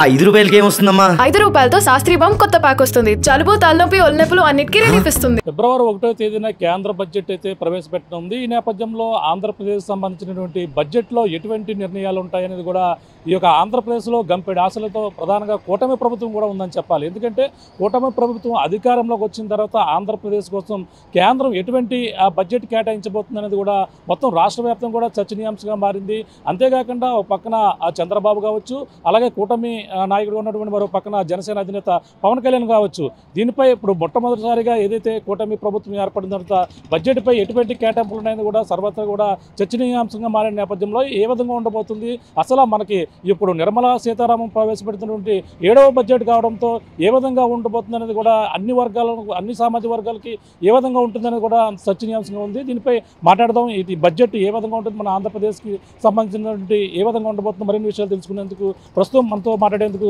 రూపాయలకి ఏమొస్తుందమ్మా? రూపాయలతో శాస్త్రీ బాంబ్ కొత్త ప్యాక్ వస్తుంది. జలుబు, తలనొప్పి, ఒళ్ళనొప్పులు అన్నిటికీ రిలీఫ్ ఇస్తుంది. ఫిబ్రవరి 1వ తేదీన కేంద్ర బడ్జెట్ అయితే ప్రవేశపెట్టనుంది. ఈ నేపథ్యంలో ఆంధ్రప్రదేశ్ సంబంధించినటువంటి బడ్జెట్లో ఎటువంటి నిర్ణయాలు ఉంటాయనేది కూడా ఈ యొక్క ఆంధ్రప్రదేశ్లో గంపెడు ఆశలతో ప్రధానంగా కూటమి ప్రభుత్వం కూడా ఉందని చెప్పాలి. ఎందుకంటే కూటమి ప్రభుత్వం అధికారంలోకి వచ్చిన తర్వాత ఆంధ్రప్రదేశ్ కోసం కేంద్రం ఎటువంటి బడ్జెట్ కేటాయించబోతుంది అనేది కూడా మొత్తం రాష్ట్ర వ్యాప్తంగా కూడా చర్చనీయాంశంగా మారింది. అంతేకాకుండా ఒక పక్కన చంద్రబాబు కావచ్చు, అలాగే కూటమి నాయకుడు ఉన్నటువంటి మరో పక్కన జనసేన అధినేత పవన్ కళ్యాణ్ కావచ్చు. దీనిపై ఇప్పుడు మొట్టమొదటిసారిగా ఏదైతే కూటమి ప్రభుత్వం ఏర్పడిన తర్వాత బడ్జెట్పై ఎటువంటి కేటాయింపులు ఉన్నాయని కూడా సర్వత్రా కూడా చర్చనీయాంశంగా మారిన నేపథ్యంలో ఏ విధంగా ఉండబోతుంది, అసలు మనకి ఇప్పుడు నిర్మలా సీతారామన్ ప్రవేశపెడుతున్నటువంటి 7వ బడ్జెట్ కావడంతో ఏ విధంగా ఉండబోతుంది అనేది కూడా అన్ని సామాజిక వర్గాలకి ఏ విధంగా ఉంటుందనేది కూడా చర్చనీయాంశంగా ఉంది. దీనిపై మాట్లాడదాం. ఈ బడ్జెట్ ఏ విధంగా ఉంటుంది, మన ఆంధ్రప్రదేశ్కి సంబంధించినటువంటి ఏ విధంగా ఉండబోతుంది, మరిన్ని విషయాలు తెలుసుకునేందుకు ప్రస్తుతం మనతో మాట్లాడేందుకు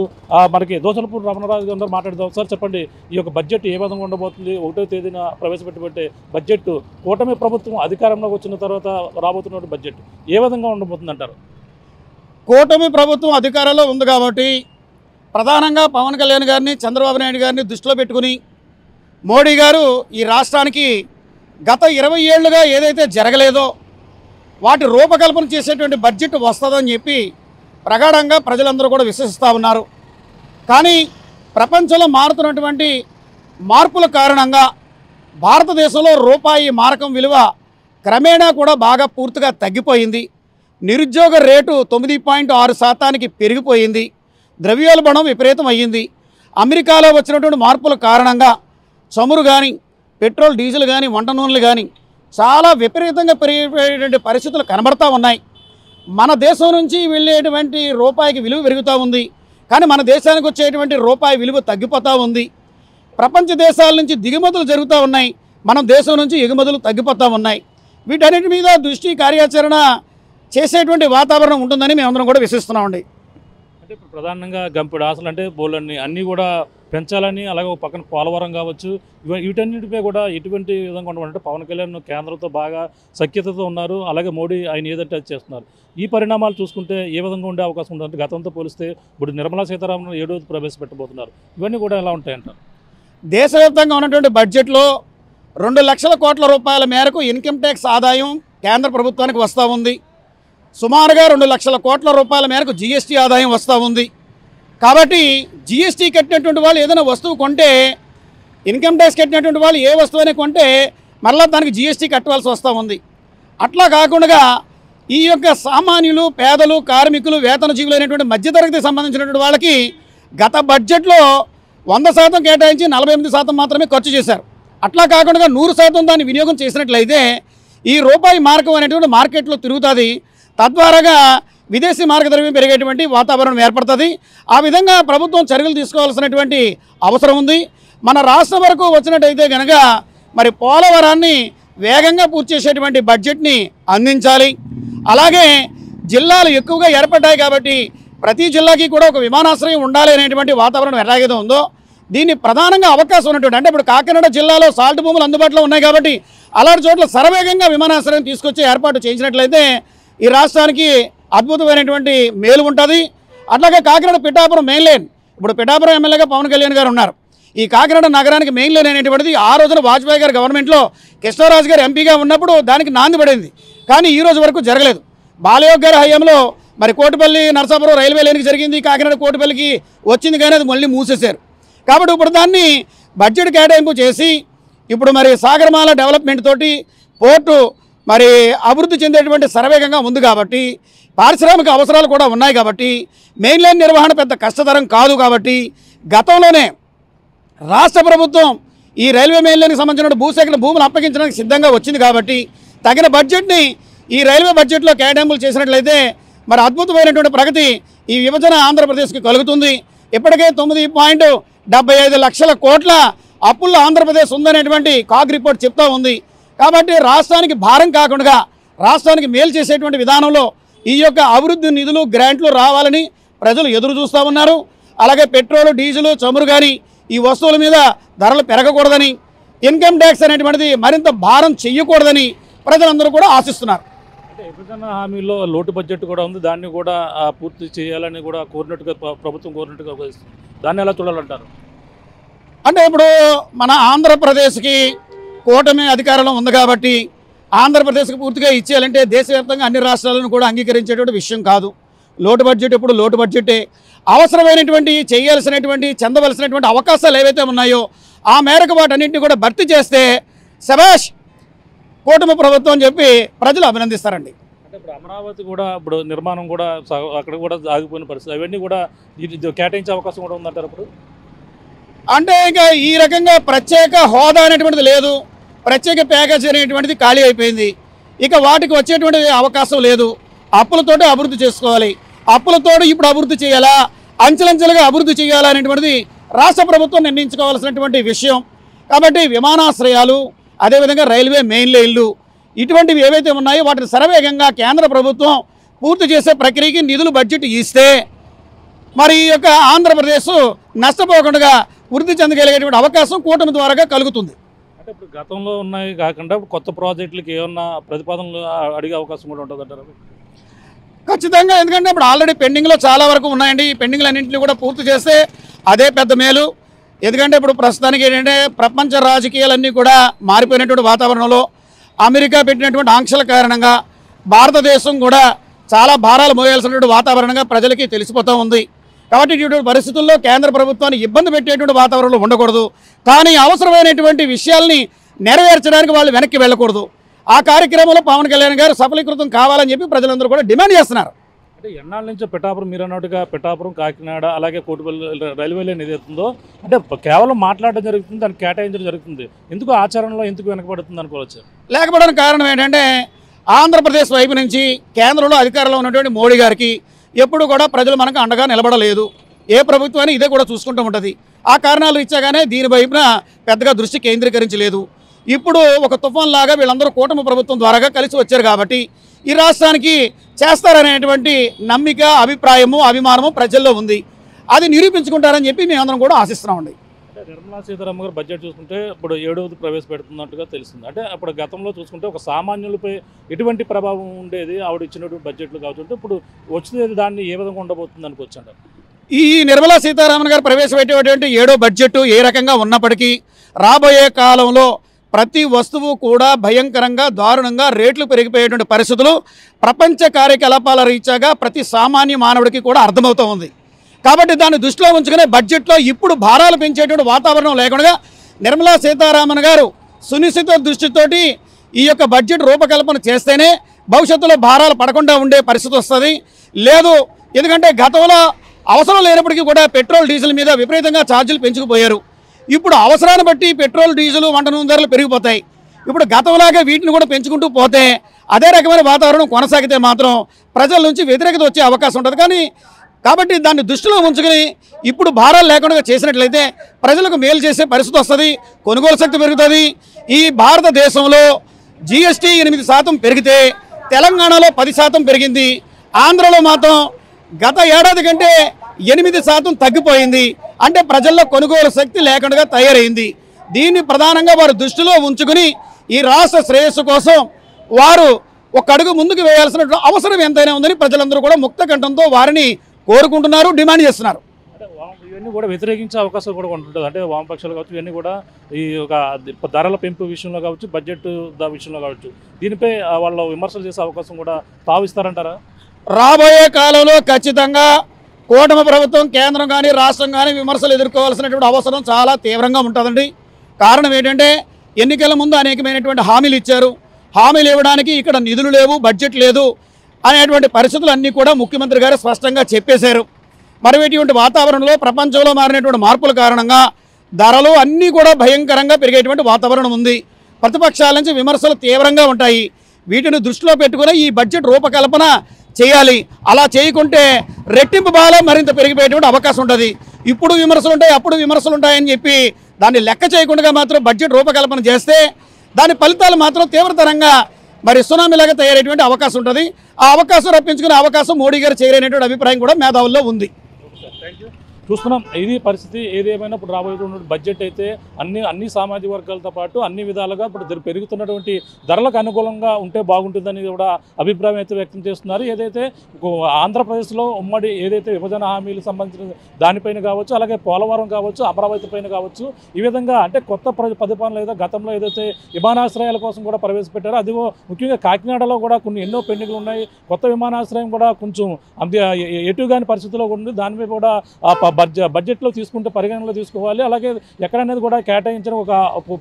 మనకి దోసలపూర్ రమణరాజు గారు మాట్లాడదాం. సార్ చెప్పండి, ఈ యొక్క బడ్జెట్ ఏ విధంగా ఉండబోతుంది? 1వ తేదీన ప్రవేశపెట్టబట్టే బడ్జెట్ కూటమి ప్రభుత్వం అధికారంలోకి వచ్చిన తర్వాత రాబోతున్న బడ్జెట్ ఏ విధంగా ఉండబోతుంది అంటారు? కూటమి ప్రభుత్వం అధికారంలో ఉంది కాబట్టి ప్రధానంగా పవన్ కళ్యాణ్ గారిని, చంద్రబాబు నాయుడు గారిని దృష్టిలో పెట్టుకుని మోడీ గారు ఈ రాష్ట్రానికి గత 20 ఏళ్లుగా ఏదైతే జరగలేదో వాటి రూపకల్పన చేసేటువంటి బడ్జెట్ వస్తుందని చెప్పి ప్రగాఢంగా ప్రజలందరూ కూడా విశ్వసిస్తూ ఉన్నారు. కానీ ప్రపంచంలో మారుతున్నటువంటి మార్పుల కారణంగా భారతదేశంలో రూపాయి మారకం విలువ క్రమేణా కూడా బాగా పూర్తిగా తగ్గిపోయింది. నిరుద్యోగ రేటు 9.6% పెరిగిపోయింది. ద్రవ్యోల్బణం విపరీతం అయ్యింది. అమెరికాలో వచ్చినటువంటి మార్పుల కారణంగా చమురు కానీ, పెట్రోల్, డీజిల్ కానీ, వంట నూనెలు కానీ చాలా విపరీతంగా పెరిగేటువంటి పరిస్థితులు కనబడతా ఉన్నాయి. మన దేశం నుంచి వెళ్ళేటువంటి రూపాయికి విలువ పెరుగుతూ ఉంది, కానీ మన దేశానికి వచ్చేటువంటి రూపాయి విలువ తగ్గిపోతూ ఉంది. ప్రపంచ దేశాల నుంచి దిగుమతులు జరుగుతూ ఉన్నాయి, మన దేశం నుంచి ఎగుమతులు తగ్గిపోతూ ఉన్నాయి. వీటన్నిటి మీద దృష్టి కార్యాచరణ చేసేటువంటి వాతావరణం ఉంటుందని మేమందరం కూడా విశ్వసిస్తున్నామండి. అంటే ఇప్పుడు ప్రధానంగా గంపెడు ఆశలు అంటే బోళ్ళని అన్నీ కూడా పెంచాలని, అలాగే ఒక పక్కన పోలవరం కావచ్చు, వీటన్నిటిపై కూడా ఎటువంటి విధంగా ఉండమంటే పవన్ కళ్యాణ్ కేంద్రంతో బాగా సఖ్యతతో ఉన్నారు. అలాగే మోడీ ఆయన ఏదంటే అది చేస్తున్నారు. ఈ పరిణామాలు చూసుకుంటే ఏ విధంగా ఉండే అవకాశం ఉంటుంది? గతంతో పోలిస్తే ఇప్పుడు నిర్మలా సీతారామన్ 7వ ప్రవేశపెట్టబోతున్నారు. ఇవన్నీ కూడా ఎలా ఉంటాయంటారు? దేశవ్యాప్తంగా ఉన్నటువంటి బడ్జెట్లో 2 లక్షల కోట్ల రూపాయల మేరకు ఇన్కమ్ ట్యాక్స్ ఆదాయం కేంద్ర ప్రభుత్వానికి వస్తూ ఉంది. సుమారుగా 2 లక్షల కోట్ల రూపాయల మేరకు జీఎస్టీ ఆదాయం వస్తూ ఉంది. కాబట్టి జీఎస్టీ కట్టినటువంటి వాళ్ళు ఏదైనా వస్తువు కొంటే, ఇన్కమ్ ట్యాక్స్ కట్టినటువంటి వాళ్ళు ఏ వస్తువునే కొంటే మళ్ళీ దానికి జీఎస్టీ కట్టవలసి వస్తూ ఉంది. అట్లా కాకుండా ఈ యొక్క సామాన్యులు, పేదలు, కార్మికులు, వేతన జీవులు అయినటువంటి మధ్యతరగతికి సంబంధించినటువంటి వాళ్ళకి గత బడ్జెట్లో 100% కేటాయించి 48% మాత్రమే ఖర్చు చేశారు. అట్లా కాకుండా 100% దాన్ని వినియోగం చేసినట్లయితే ఈ రూపాయి మార్కం అనేటువంటి మార్కెట్లో తిరుగుతుంది. తద్వారాగా విదేశీ మార్గద్రవ్యం పెరిగేటువంటి వాతావరణం ఏర్పడుతుంది. ఆ విధంగా ప్రభుత్వం చర్యలు తీసుకోవాల్సినటువంటి అవసరం ఉంది. మన రాష్ట్రం వరకు వచ్చినట్టయితే కనుక మరి పోలవరాన్ని వేగంగా పూర్తి చేసేటువంటి బడ్జెట్ని అందించాలి. అలాగే జిల్లాలు ఎక్కువగా ఏర్పడ్డాయి కాబట్టి ప్రతి జిల్లాకి కూడా ఒక విమానాశ్రయం ఉండాలి అనేటువంటి వాతావరణం ఎలాగైతే ఉందో దీన్ని ప్రధానంగా అవకాశం ఉన్నటువంటి, అంటే ఇప్పుడు కాకినాడ జిల్లాలో సాల్ట్ భూములు అందుబాటులో ఉన్నాయి కాబట్టి అలాంటి చోట్ల శరవేగంగా విమానాశ్రయం తీసుకొచ్చి ఏర్పాటు చేయించినట్లయితే ఈ రాష్ట్రానికి అద్భుతమైనటువంటి మేలు ఉంటుంది. అట్లాగే కాకినాడ పిఠాపురం మెయిన్ లైన్, ఇప్పుడు పిఠాపురం ఎమ్మెల్యేగా పవన్ కళ్యాణ్ గారు ఉన్నారు. ఈ కాకినాడ నగరానికి మెయిన్ లైన్ అనేటువంటిది ఆ రోజున వాజ్పేయి గారు గవర్నమెంట్లో కృష్ణరాజు గారు ఎంపీగా ఉన్నప్పుడు దానికి నాంది పడింది, కానీ ఈ రోజు వరకు జరగలేదు. బాలయోగ్ గారి హయాంలో మరి కోటిపల్లి నరసాపురం రైల్వే లైన్కి జరిగింది, కాకినాడ కోటిపల్లికి వచ్చింది, కానీ అది మళ్ళీ మూసేశారు. కాబట్టి ఇప్పుడు దాన్ని బడ్జెట్ కేటాయింపు చేసి ఇప్పుడు మరి సాగరమాల డెవలప్మెంట్ తోటి పోర్టు మరి అభివృద్ధి చెందేటువంటి శరవేగంగా ఉంది కాబట్టి పారిశ్రామిక అవసరాలు కూడా ఉన్నాయి కాబట్టి మెయిన్ లైన్ నిర్వహణ పెద్ద కష్టతరం కాదు. కాబట్టి గతంలోనే రాష్ట్ర ప్రభుత్వం ఈ రైల్వే మెయిన్ లైన్కి సంబంధించిన భూసేకరణ భూములు అప్పగించడానికి సిద్ధంగా వచ్చింది కాబట్టి తగిన బడ్జెట్ని ఈ రైల్వే బడ్జెట్లో కేటాయింపులు చేసినట్లయితే మరి అద్భుతమైనటువంటి ప్రగతి ఈ విభజన ఆంధ్రప్రదేశ్కి కలుగుతుంది. ఇప్పటికే 9.75 లక్షల కోట్ల అప్పుల్లో ఆంధ్రప్రదేశ్ ఉందనేటువంటి కాగ్ రిపోర్ట్ చెప్తూ ఉంది. కాబట్టి రాష్ట్రానికి భారం కాకుండా రాష్ట్రానికి మేలు చేసేటువంటి విధానంలో ఈ యొక్క అభివృద్ధి నిధులు, గ్రాంట్లు రావాలని ప్రజలు ఎదురు చూస్తూ ఉన్నారు. అలాగే పెట్రోలు, డీజిలు, చమురు కానీ ఈ వస్తువుల మీద ధరలు పెరగకూడదని, ఇన్కమ్ ట్యాక్స్ అనేటువంటిది మరింత భారం చెయ్యకూడదని ప్రజలందరూ కూడా ఆశిస్తున్నారు. అంటే విభజన హామీలో లోటు బడ్జెట్ కూడా ఉంది, దాన్ని కూడా పూర్తి చేయాలని కూడా కోరినట్టుగా ప్రభుత్వం కోరినట్టుగా భావిస్తుంది. దాన్ని ఎలా చూడాలంటారు? అంటే ఇప్పుడు మన ఆంధ్రప్రదేశ్కి కూటమి అధికారంలో ఉంది కాబట్టి ఆంధ్రప్రదేశ్కి పూర్తిగా ఇచ్చేయాలంటే దేశవ్యాప్తంగా అన్ని రాష్ట్రాలను కూడా అంగీకరించేటువంటి విషయం కాదు. లోటు బడ్జెట్ ఇప్పుడు లోటు బడ్జెటే. అవసరమైనటువంటి చేయాల్సినటువంటి చెందవలసినటువంటి అవకాశాలు ఏవైతే ఉన్నాయో ఆ మేరకు వాటన్నింటినీ కూడా భర్తీ చేస్తే శభాష్ కూటమి ప్రభుత్వం అని చెప్పి ప్రజలు అభినందిస్తారండి. అంటే ఇప్పుడు అమరావతి కూడా ఇప్పుడు నిర్మాణం కూడా అక్కడ కూడా ఆగిపోయిన పరిస్థితి, అవన్నీ కూడా కేటాయించే అవకాశం కూడా ఉందంటారు ఇప్పుడు? అంటే ఇక ఈ రకంగా ప్రత్యేక హోదా అనేటువంటిది లేదు, ప్రత్యేక ప్యాకేజ్ అనేటువంటిది ఖాళీ అయిపోయింది. ఇక వాటికి వచ్చేటువంటి అవకాశం లేదు. అప్పులతోటి అభివృద్ధి చేసుకోవాలి. అప్పులతోటి ఇప్పుడు అభివృద్ధి చేయాలా, అంచెలంచెలుగా అభివృద్ధి చేయాలా అనేటువంటిది రాష్ట్ర ప్రభుత్వం నిర్ణయించుకోవాల్సినటువంటి విషయం. కాబట్టి విమానాశ్రయాలు, అదేవిధంగా రైల్వే మెయిన్ లైన్లు ఇటువంటివి ఏవైతే ఉన్నాయో వాటిని శరవేగంగా కేంద్ర ప్రభుత్వం పూర్తి చేసే ప్రక్రియకి నిధులు బడ్జెట్ ఇస్తే మరి ఈ యొక్క ఆంధ్రప్రదేశ్ నష్టపోకుండా వృద్ధి చెందగలిగేటువంటి అవకాశం కూటమి ద్వారా కలుగుతుంది. అంటే ఇప్పుడు గతంలో ఉన్నాయి కాకుండా కొత్త ప్రాజెక్టులకి ఏమన్నా ప్రతిపాదనలు అడిగే అవకాశం కూడా ఉంటుందంటారు? ఖచ్చితంగా. ఎందుకంటే ఇప్పుడు ఆల్రెడీ పెండింగ్లో చాలా వరకు ఉన్నాయండి. ఈ పెండింగ్లన్నింటినీ కూడా పూర్తి చేస్తే అదే పెద్ద మేలు. ఎందుకంటే ఇప్పుడు ప్రస్తుతానికి ఏంటంటే ప్రపంచ రాజకీయాలన్నీ కూడా మారిపోయినటువంటి వాతావరణంలో అమెరికా పెట్టినటువంటి ఆంక్షల కారణంగా భారతదేశం కూడా చాలా భారాలు మోయాల్సినటువంటి వాతావరణంగా ప్రజలకి తెలిసిపోతూ ఉంది. కాబట్టి ఇటువంటి పరిస్థితుల్లో కేంద్ర ప్రభుత్వాన్ని ఇబ్బంది పెట్టేటువంటి వాతావరణంలో ఉండకూడదు. కానీ అవసరమైనటువంటి విషయాల్ని నెరవేర్చడానికి వాళ్ళు వెనక్కి వెళ్ళకూడదు. ఆ కార్యక్రమంలో పవన్ కళ్యాణ్ గారు సఫలీకృతం కావాలని చెప్పి ప్రజలందరూ కూడా డిమాండ్ చేస్తున్నారు. అంటే ఎన్నాళ్ళ నుంచి పిఠాపురం, మీరు అన్నట్టుగా పిఠాపురం, కాకినాడ, అలాగే కోటిపల్లి రైల్వే లైన్ ఏదైతుందో అంటే కేవలం మాట్లాడడం జరుగుతుంది, దాన్ని కేటాయించడం జరుగుతుంది. ఎందుకు ఆచరణలో ఎందుకు వెనకబడుతుంది అనుకోవచ్చు? లేకపోవడానికి కారణం ఏంటంటే ఆంధ్రప్రదేశ్ వైపు నుంచి కేంద్రంలో అధికారంలో ఉన్నటువంటి మోడీ గారికి ఎప్పుడు కూడా ప్రజలు మనకు అండగా నిలబడలేదు. ఏ ప్రభుత్వాన్ని ఇదే కూడా చూసుకుంటూ ఉంటుంది. ఆ కారణాలు ఇచ్చాగానే దీని వైపున పెద్దగా దృష్టి కేంద్రీకరించలేదు. ఇప్పుడు ఒక తుఫాన్ లాగా వీళ్ళందరూ కూటమి ప్రభుత్వం ద్వారా కలిసి వచ్చారు కాబట్టి ఈ రాష్ట్రానికి చేస్తారనేటువంటి నమ్మిక, అభిప్రాయము, అభిమానము ప్రజల్లో ఉంది. అది నిరూపించుకుంటారని చెప్పి మేమందరం కూడా ఆశిస్తున్నామండి. అంటే నిర్మలా సీతారామన్ గారు బడ్జెట్ చూసుకుంటే ఇప్పుడు 7వ ప్రవేశపెడుతున్నట్టుగా తెలిసింది. అంటే అప్పుడు గతంలో చూసుకుంటే ఒక సామాన్యులపై ఎటువంటి ప్రభావం ఉండేది ఆవిడ ఇచ్చినటువంటి బడ్జెట్లు కావచ్చు, ఇప్పుడు వచ్చేది దాన్ని ఏ విధంగా ఉండబోతుంది అనుకోవచ్చు అంటారు? ఈ నిర్మలా సీతారామన్ గారు ప్రవేశపెట్టేటువంటి 7వ బడ్జెట్ ఏ రకంగా ఉన్నప్పటికీ రాబోయే కాలంలో ప్రతి వస్తువు కూడా భయంకరంగా, దారుణంగా రేట్లు పెరిగిపోయేటువంటి పరిస్థితులు ప్రపంచ కార్యకలాపాల రీత్యాగా ప్రతి సామాన్య మానవుడికి కూడా అర్థమవుతూ ఉంది. కాబట్టి దాన్ని దృష్టిలో ఉంచుకునే బడ్జెట్లో ఇప్పుడు భారాలు పెంచేటువంటి వాతావరణం లేకుండా నిర్మలా సీతారామన్ గారు సునిశ్చిత దృష్టితోటి ఈ యొక్క బడ్జెట్ రూపకల్పన చేస్తేనే భవిష్యత్తులో భారాలు పడకుండా ఉండే పరిస్థితి వస్తుంది. లేదు, ఎందుకంటే గతంలో అవసరం లేనప్పటికీ కూడా పెట్రోల్, డీజిల్ మీద విపరీతంగా ఛార్జీలు పెంచుకుపోయారు. ఇప్పుడు అవసరాన్ని బట్టి పెట్రోల్, డీజిల్, వంట నూనె ధరలు పెరిగిపోతాయి. ఇప్పుడు గతంలాగా వీటిని కూడా పెంచుకుంటూ పోతే అదే రకమైన వాతావరణం కొనసాగితే మాత్రం ప్రజల నుంచి వ్యతిరేకత వచ్చే అవకాశం ఉంటుంది. కాబట్టి దాన్ని దృష్టిలో ఉంచుకుని ఇప్పుడు భారాలు లేకుండా చేసినట్లయితే ప్రజలకు మేలు చేసే పరిస్థితి వస్తుంది, కొనుగోలు శక్తి పెరుగుతుంది. ఈ భారతదేశంలో GST 8% పెరిగితే తెలంగాణలో 10% పెరిగింది. ఆంధ్రలో మాత్రం గత ఏడాది కంటే 8% తగ్గిపోయింది. అంటే ప్రజల్లో కొనుగోలు శక్తి లేకుండా తయారైంది. దీన్ని ప్రధానంగా వారు దృష్టిలో ఉంచుకుని ఈ రాష్ట్ర శ్రేయస్సు కోసం వారు ఒక అడుగు ముందుకు వేయాల్సిన అవసరం ఎంతైనా ఉందని ప్రజలందరూ కూడా ముక్త కంఠంతో వారిని కోరుకుంటున్నారు, డిమాండ్ చేస్తున్నారు. అంటే ఇవన్నీ కూడా వ్యతిరేకించే అవకాశం కూడా ఉంటుంది. అంటే వామపక్షాలు కావచ్చు, ఇవన్నీ కూడా ఈ ఒక ధరల పెంపు విషయంలో కావచ్చు, బడ్జెట్ విషయంలో కావచ్చు, దీనిపై వాళ్ళ విమర్శలు చేసే అవకాశం కూడా తావిస్తారంటారా? రాబోయే కాలంలో ఖచ్చితంగా కూటమి ప్రభుత్వం, కేంద్రం కానీ రాష్ట్రం కానీ విమర్శలు ఎదుర్కోవాల్సినటువంటి అవసరం చాలా తీవ్రంగా ఉంటుందండి. కారణం ఏంటంటే ఎన్నికల ముందు అనేకమైనటువంటి హామీలు ఇచ్చారు. హామీలు ఇవ్వడానికి ఇక్కడ నిధులు లేవు, బడ్జెట్ లేదు అనేటువంటి పరిస్థితులు అన్నీ కూడా ముఖ్యమంత్రి గారు స్పష్టంగా చెప్పేశారు. మరి ఇటువంటి వాతావరణంలో ప్రపంచంలో మారినటువంటి మార్పుల కారణంగా ధరలు అన్నీ కూడా భయంకరంగా పెరిగేటువంటి వాతావరణం ఉంది. ప్రతిపక్షాల నుంచి విమర్శలు తీవ్రంగా ఉంటాయి. వీటిని దృష్టిలో పెట్టుకుని ఈ బడ్జెట్ రూపకల్పన చేయాలి. అలా చేయకుంటే రెట్టింపు బాల మరింత పెరిగిపోయేటువంటి అవకాశం ఉంటుంది. ఇప్పుడు విమర్శలు ఉంటాయి, అప్పుడు విమర్శలు ఉంటాయని చెప్పి దాన్ని లెక్క చేయకుండా మాత్రం బడ్జెట్ రూపకల్పన చేస్తే దాని ఫలితాలు మాత్రం తీవ్రతరంగా మరి సునామీలాగా తయారయ్యేటువంటి అవకాశం ఉంటుంది. ఆ అవకాశం రప్పించుకునే అవకాశం మోడీ గారు చేయలేనటువంటి అభిప్రాయం కూడా మేధావుల్లో ఉంది. చూస్తున్నాం. ఇది పరిస్థితి. ఏదేమైనా ఇప్పుడు రాబోయేటువంటి బడ్జెట్ అయితే అన్ని సామాజిక వర్గాలతో పాటు అన్ని విధాలుగా ఇప్పుడు పెరుగుతున్నటువంటి ధరలకు అనుకూలంగా ఉంటే బాగుంటుందని కూడా అభిప్రాయం అయితే వ్యక్తం చేస్తున్నారు. ఏదైతే ఆంధ్రప్రదేశ్లో ఉమ్మడి ఏదైతే విభజన హామీలు సంబంధించిన దానిపైన కావచ్చు, అలాగే పోలవరం కావచ్చు, అమరావతి పైన కావచ్చు, ఈ విధంగా అంటే కొత్త ప్రతిపాదనలు ఏదో గతంలో ఏదైతే విమానాశ్రయాల కోసం కూడా ప్రవేశపెట్టారో అది ముఖ్యంగా కాకినాడలో కూడా కొన్ని ఎన్నో పెండింగ్లు ఉన్నాయి. కొత్త విమానాశ్రయం కూడా కొంచెం ఎటుగాని పరిస్థితిలో ఉంది. దాని మీద కూడా బడ్జెట్లో తీసుకుంటే పరిగణనలో తీసుకోవాలి. అలాగే ఎక్కడనేది కూడా కేటాయించిన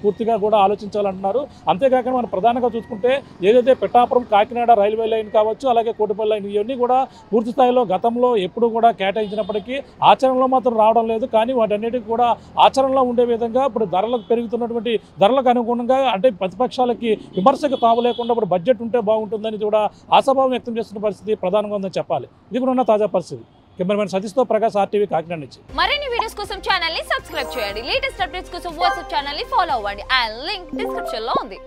పూర్తిగా కూడా ఆలోచించాలంటున్నారు. అంతేకాకుండా మనం ప్రధానంగా చూసుకుంటే ఏదైతే పిఠాపురం కాకినాడ రైల్వే లైన్ కావచ్చు, అలాగే కోటిపల్లి లైన్, ఇవన్నీ కూడా పూర్తి స్థాయిలో గతంలో ఎప్పుడు కూడా కేటాయించినప్పటికీ ఆచరణలో మాత్రం రావడం లేదు. కానీ వాటన్నిటికీ కూడా ఆచరణలో ఉండే విధంగా ఇప్పుడు పెరుగుతున్నటువంటి ధరలకు అనుగుణంగా అంటే ప్రతిపక్షాలకి విమర్శకు తావు లేకుండా ఇప్పుడు బడ్జెట్ ఉంటే బాగుంటుందని కూడా ఆశాభావం వ్యక్తం చేస్తున్న పరిస్థితి ప్రధానంగా ఉందని చెప్పాలి. ఇది కూడా ఉన్న తాజా పరిస్థితి. కెమెరామెన్ సతీష్తో ప్రకాష్, RTV కాకినాడ నుంచి. మరిన్ని వీడియోస్ కోసం ఛానల్ ని సబ్స్క్రైబ్ చేయండి. లేటెస్ట్ అప్డేట్స్ కోసం వాట్సాప్ ఛానల్ ని ఫాలో అవ్వండి. ఆ లింక్ డిస్క్రిప్షన్ లో ఉంది.